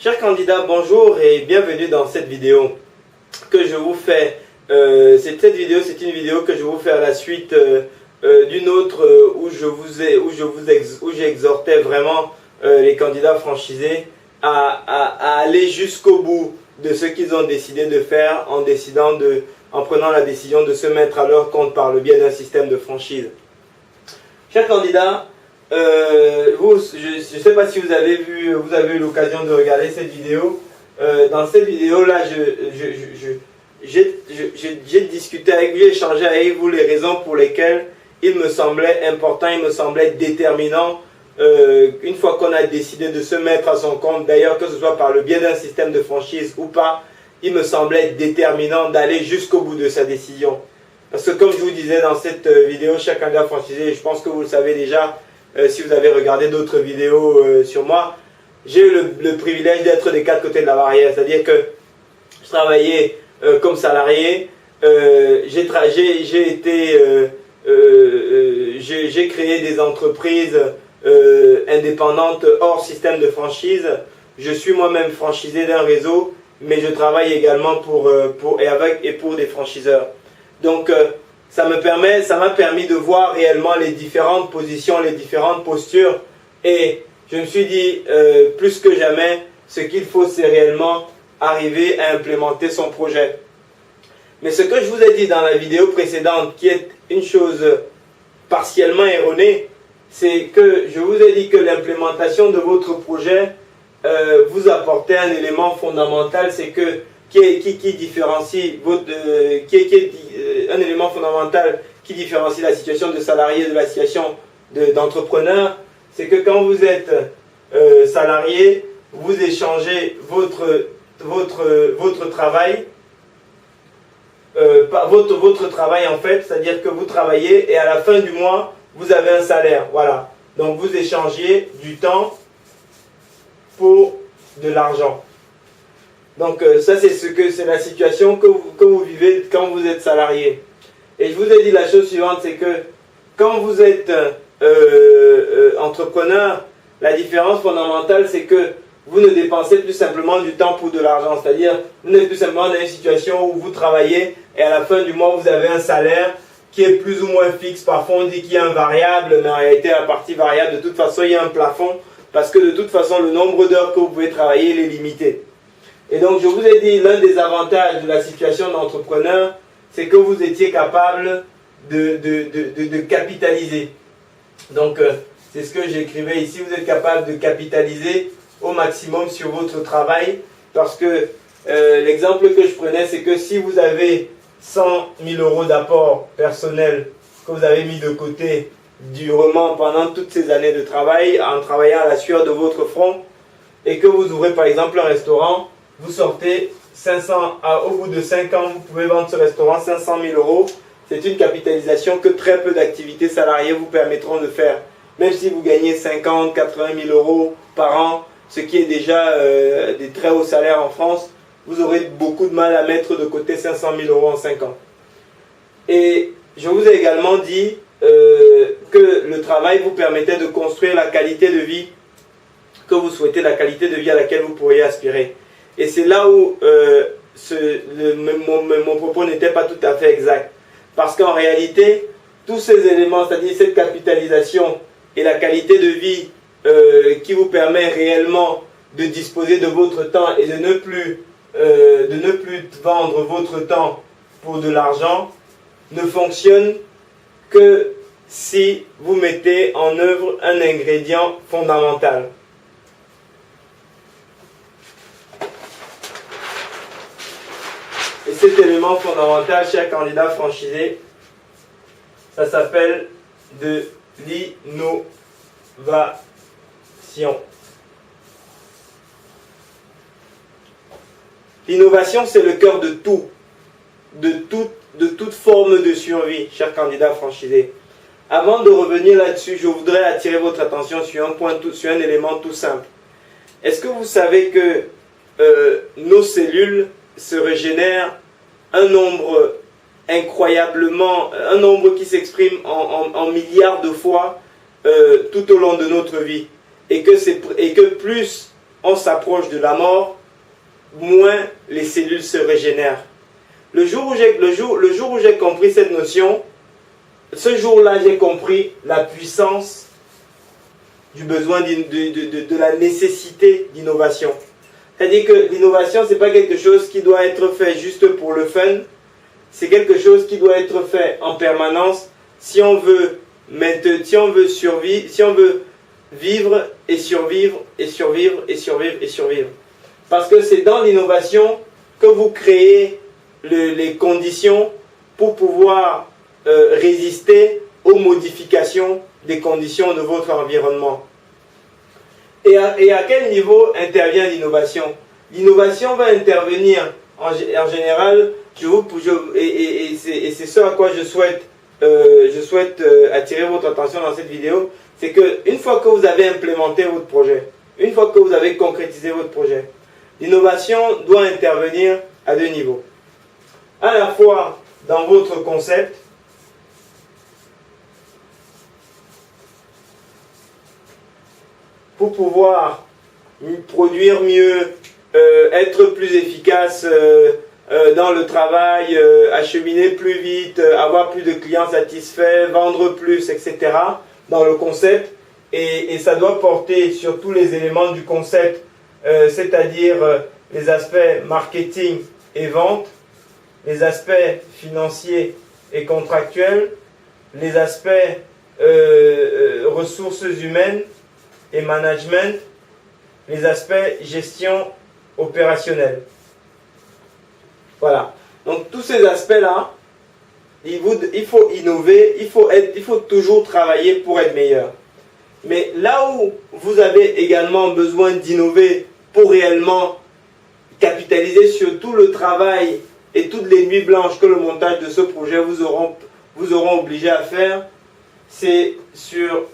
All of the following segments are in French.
Chers candidats, bonjour et bienvenue dans cette vidéo que je vous fais. Cette vidéo, c'est une vidéo que je vous fais à la suite d'une autre où j'exhortais vraiment les candidats franchisés à aller jusqu'au bout de ce qu'ils ont décidé de faire en prenant la décision de se mettre à leur compte par le biais d'un système de franchise. Chers candidats, je ne sais pas si vous avez eu l'occasion de regarder cette vidéo. Dans cette vidéo-là, j'ai discuté avec vous, j'ai échangé avec vous les raisons pour lesquelles il me semblait important, il me semblait déterminant, une fois qu'on a décidé de se mettre à son compte, d'ailleurs que ce soit par le biais d'un système de franchise ou pas, il me semblait déterminant d'aller jusqu'au bout de sa décision. Parce que comme je vous disais dans cette vidéo, chaque candidat franchisé, je pense que vous le savez déjà, si vous avez regardé d'autres vidéos sur moi, j'ai eu le privilège d'être des quatre côtés de la barrière. C'est-à-dire que je travaillais comme salarié, j'ai créé des entreprises indépendantes hors système de franchise. Je suis moi-même franchisé d'un réseau, mais je travaille également pour des franchiseurs. Donc, ça m'a permis de voir réellement les différentes positions, les différentes postures. Et je me suis dit, plus que jamais, ce qu'il faut, c'est réellement arriver à implémenter son projet. Mais ce que je vous ai dit dans la vidéo précédente, qui est une chose partiellement erronée, c'est que je vous ai dit que l'implémentation de votre projet vous apportait un élément fondamental, c'est que qui différencie un élément fondamental qui différencie la situation de salarié de la situation d'entrepreneur, c'est que quand vous êtes salarié, vous échangez votre travail, votre travail en fait, c'est-à-dire que vous travaillez et à la fin du mois, vous avez un salaire. Voilà. Donc vous échangez du temps pour de l'argent. Donc ça c'est la situation que vous vivez quand vous êtes salarié. Et je vous ai dit la chose suivante, c'est que quand vous êtes entrepreneur, la différence fondamentale c'est que vous ne dépensez plus simplement du temps pour de l'argent. C'est-à-dire, vous n'êtes plus simplement dans une situation où vous travaillez et à la fin du mois vous avez un salaire qui est plus ou moins fixe. Parfois on dit qu'il y a un variable, mais en réalité la partie variable, de toute façon il y a un plafond parce que de toute façon le nombre d'heures que vous pouvez travailler il est limité. Et donc je vous ai dit, l'un des avantages de la situation d'entrepreneur, c'est que vous étiez capable de capitaliser. Donc c'est ce que j'écrivais ici, vous êtes capable de capitaliser au maximum sur votre travail, parce que l'exemple que je prenais, c'est que si vous avez 100 000 euros d'apport personnel que vous avez mis de côté durement pendant toutes ces années de travail, en travaillant à la sueur de votre front, et que vous ouvrez par exemple un restaurant, vous sortez 500, au bout de 5 ans, vous pouvez vendre ce restaurant 500 000 euros. C'est une capitalisation que très peu d'activités salariées vous permettront de faire. Même si vous gagnez 50, 80 000 euros par an, ce qui est déjà des très hauts salaires en France, vous aurez beaucoup de mal à mettre de côté 500 000 euros en 5 ans. Et je vous ai également dit que le travail vous permettait de construire la qualité de vie que vous souhaitez, la qualité de vie à laquelle vous pourriez aspirer. Et c'est là où mon propos n'était pas tout à fait exact. Parce qu'en réalité, tous ces éléments, c'est-à-dire cette capitalisation et la qualité de vie qui vous permet réellement de disposer de votre temps et de ne plus vendre votre temps pour de l'argent, ne fonctionnent que si vous mettez en œuvre un ingrédient fondamental. Et cet élément fondamental, chers candidats franchisés, ça s'appelle de l'innovation. L'innovation, c'est le cœur de tout, de toute forme de survie, chers candidats franchisés. Avant de revenir là-dessus, je voudrais attirer votre attention sur un élément tout simple. Est-ce que vous savez que nos cellules se régénèrent un nombre un nombre qui s'exprime en milliards de fois tout au long de notre vie, et que plus on s'approche de la mort, moins les cellules se régénèrent. Le jour où j'ai compris cette notion, ce jour-là, j'ai compris la puissance du besoin de la nécessité d'innovation. C'est-à-dire que l'innovation, ce n'est pas quelque chose qui doit être fait juste pour le fun, c'est quelque chose qui doit être fait en permanence si on veut survivre, si on veut vivre et survivre et survivre et survivre et survivre. Parce que c'est dans l'innovation que vous créez les conditions pour pouvoir résister aux modifications des conditions de votre environnement. Et à quel niveau intervient l'innovation? L'innovation va intervenir en général, et c'est ce à quoi je souhaite attirer votre attention dans cette vidéo, c'est qu'une fois que vous avez implémenté votre projet, une fois que vous avez concrétisé votre projet, l'innovation doit intervenir à deux niveaux. À la fois dans votre concept, pour pouvoir produire mieux, être plus efficace dans le travail, acheminer plus vite, avoir plus de clients satisfaits, vendre plus, etc. dans le concept. Et ça doit porter sur tous les éléments du concept, c'est-à-dire les aspects marketing et vente, les aspects financiers et contractuels, les aspects ressources humaines et management, les aspects gestion opérationnelle. Voilà. Donc tous ces aspects-là, il faut innover, il faut toujours travailler pour être meilleur. Mais là où vous avez également besoin d'innover pour réellement capitaliser sur tout le travail et toutes les nuits blanches que le montage de ce projet vous auront obligé à faire, c'est sur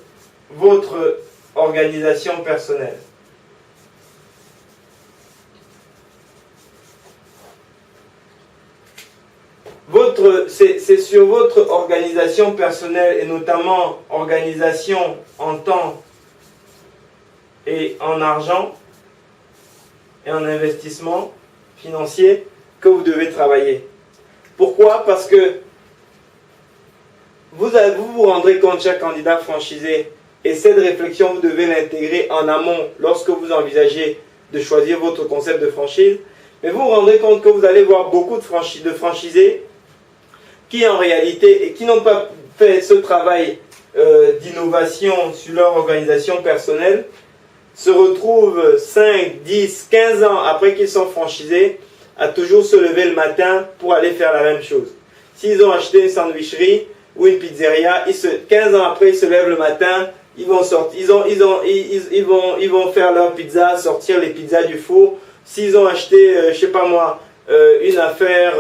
votre organisation personnelle. C'est sur votre organisation personnelle et notamment organisation en temps et en argent et en investissement financier que vous devez travailler. Pourquoi? Parce que vous vous rendrez compte, chaque candidat franchisé, et cette réflexion, vous devez l'intégrer en amont lorsque vous envisagez de choisir votre concept de franchise. Mais vous vous rendrez compte que vous allez voir beaucoup de franchisés qui en réalité, et qui n'ont pas fait ce travail d'innovation sur leur organisation personnelle, se retrouvent 5, 10, 15 ans après qu'ils sont franchisés à toujours se lever le matin pour aller faire la même chose. S'ils ont acheté une sandwicherie ou une pizzeria, 15 ans après ils se lèvent le matin, ils vont faire leur pizza, sortir les pizzas du four. S'ils ont acheté, je sais pas moi, une affaire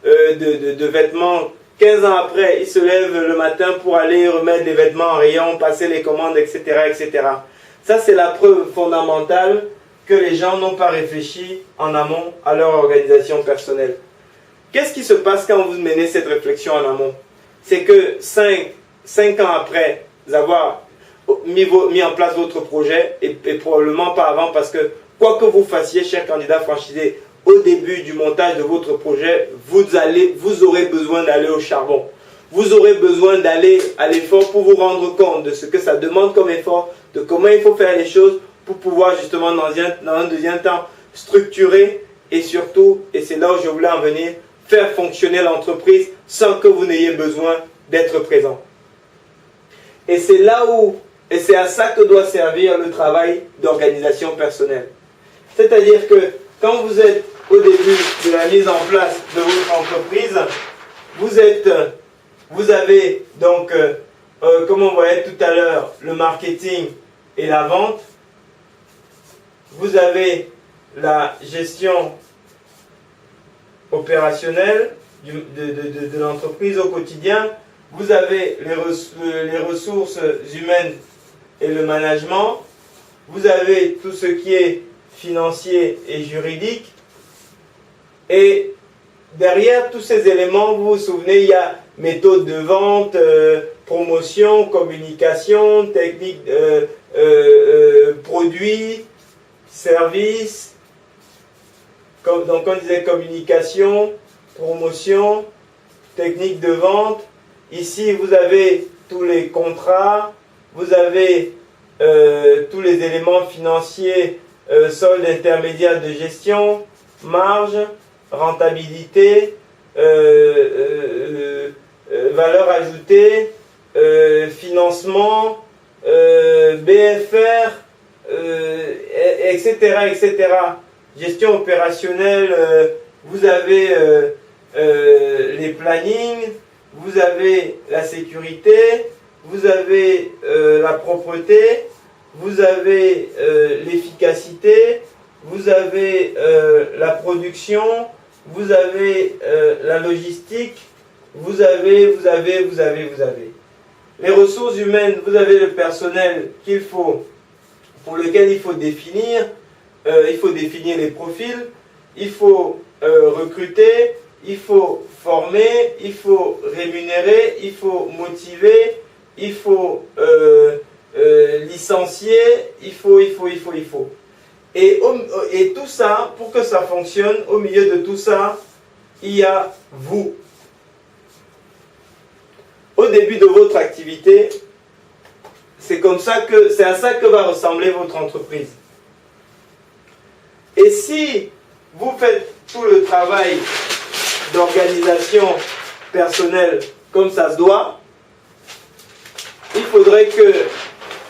de vêtements, 15 ans après, ils se lèvent le matin pour aller remettre les vêtements en rayon, passer les commandes, etc., etc. Ça, c'est la preuve fondamentale que les gens n'ont pas réfléchi en amont à leur organisation personnelle. Qu'est-ce qui se passe quand vous menez cette réflexion en amont? C'est que 5 ans après avoir mis en place votre projet, et probablement pas avant, parce que quoi que vous fassiez, cher candidat franchisé, au début du montage de votre projet, vous aurez besoin d'aller au charbon. Vous aurez besoin d'aller à l'effort pour vous rendre compte de ce que ça demande comme effort, de comment il faut faire les choses pour pouvoir justement dans un deuxième temps structurer et surtout, et c'est là où je voulais en venir, faire fonctionner l'entreprise sans que vous n'ayez besoin d'être présent. Et c'est là où, et c'est à ça que doit servir le travail d'organisation personnelle. C'est-à-dire que quand vous êtes au début de la mise en place de votre entreprise, vous avez donc, comme on voyait tout à l'heure, le marketing et la vente. Vous avez la gestion opérationnelle de l'entreprise au quotidien. Vous avez les ressources humaines et le management. Vous avez tout ce qui est financier et juridique. Et derrière tous ces éléments, vous vous souvenez, il y a méthode de vente, promotion, communication, technique, produits, service, donc on disait communication, promotion, technique de vente. Ici, vous avez tous les contrats, vous avez tous les éléments financiers, solde intermédiaire de gestion, marge, rentabilité, valeur ajoutée, financement, BFR, etc., etc. Gestion opérationnelle, vous avez les plannings, vous avez la sécurité, vous avez la propreté, vous avez l'efficacité, vous avez la production, vous avez la logistique, vous avez. Les ressources humaines, vous avez le personnel pour lequel il faut définir les profils, il faut recruter, il faut former, il faut rémunérer, il faut motiver, il faut licencier, il faut. Et tout ça, pour que ça fonctionne, au milieu de tout ça, il y a vous. Au début de votre activité, c'est à ça que va ressembler votre entreprise. Et si vous faites tout le travail d'organisation personnelle comme ça se doit, il faudrait que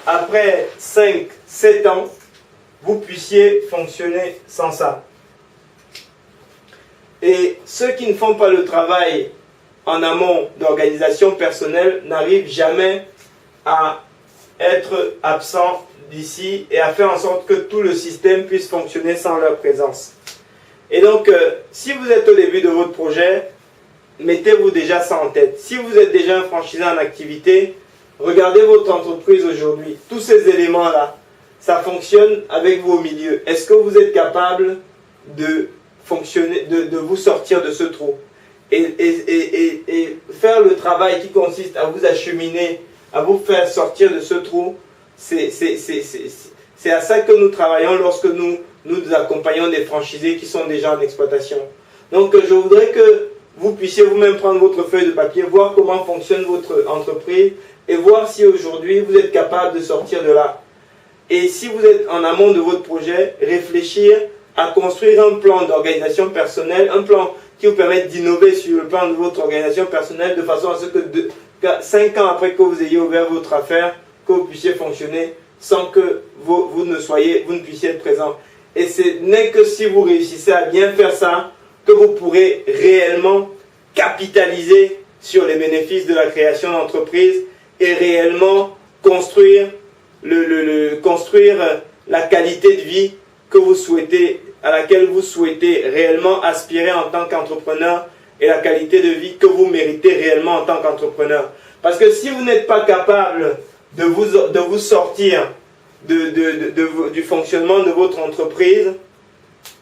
après 5-7 ans, vous puissiez fonctionner sans ça. Et ceux qui ne font pas le travail en amont d'organisation personnelle n'arrivent jamais à être absents d'ici et à faire en sorte que tout le système puisse fonctionner sans leur présence. Et donc, si vous êtes au début de votre projet, mettez-vous déjà ça en tête. Si vous êtes déjà un franchisé en activité, regardez votre entreprise aujourd'hui. Tous ces éléments-là, ça fonctionne avec vous au milieu. Est-ce que vous êtes capable de fonctionner, de vous sortir de ce trou et faire le travail qui consiste à vous acheminer, à vous faire sortir de ce trou, c'est à ça que nous travaillons lorsque nous accompagnons des franchisés qui sont déjà en exploitation. Donc je voudrais que vous puissiez vous-même prendre votre feuille de papier, voir comment fonctionne votre entreprise et voir si aujourd'hui vous êtes capable de sortir de là. Et si vous êtes en amont de votre projet, réfléchir à construire un plan d'organisation personnelle, un plan qui vous permette d'innover sur le plan de votre organisation personnelle de façon à ce que 5 ans après que vous ayez ouvert votre affaire, que vous puissiez fonctionner sans que vous ne puissiez être présent. Et ce n'est que si vous réussissez à bien faire ça que vous pourrez réellement capitaliser sur les bénéfices de la création d'entreprise et réellement construire la qualité de vie que vous souhaitez, à laquelle vous souhaitez réellement aspirer en tant qu'entrepreneur et la qualité de vie que vous méritez réellement en tant qu'entrepreneur. Parce que si vous n'êtes pas capable de vous sortir du fonctionnement de votre entreprise,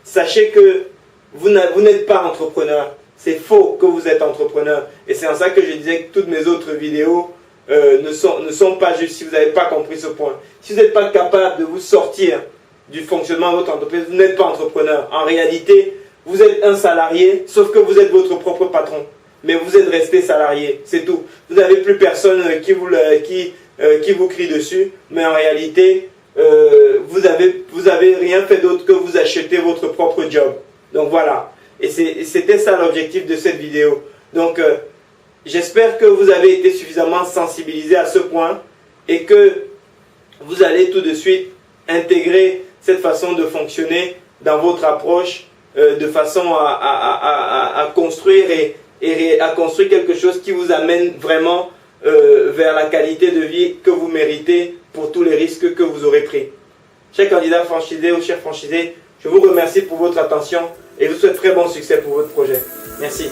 sachez que vous n'êtes pas entrepreneur. C'est faux que vous êtes entrepreneur. Et c'est en ça que je disais que toutes mes autres vidéos ne sont pas justes si vous n'avez pas compris ce point. Si vous n'êtes pas capable de vous sortir du fonctionnement de votre entreprise, vous n'êtes pas entrepreneur. En réalité, vous êtes un salarié, sauf que vous êtes votre propre patron. Mais vous êtes resté salarié, c'est tout. Vous n'avez plus personne qui vous crie dessus, mais en réalité, vous avez rien fait d'autre que vous acheter votre propre job. Donc voilà. Et c'était ça l'objectif de cette vidéo. Donc, j'espère que vous avez été suffisamment sensibilisé à ce point et que vous allez tout de suite intégrer cette façon de fonctionner dans votre approche de façon à construire et à construire quelque chose qui vous amène vraiment vers la qualité de vie que vous méritez pour tous les risques que vous aurez pris. Chers candidats franchisés ou chers franchisés, je vous remercie pour votre attention et je vous souhaite très bon succès pour votre projet. Merci.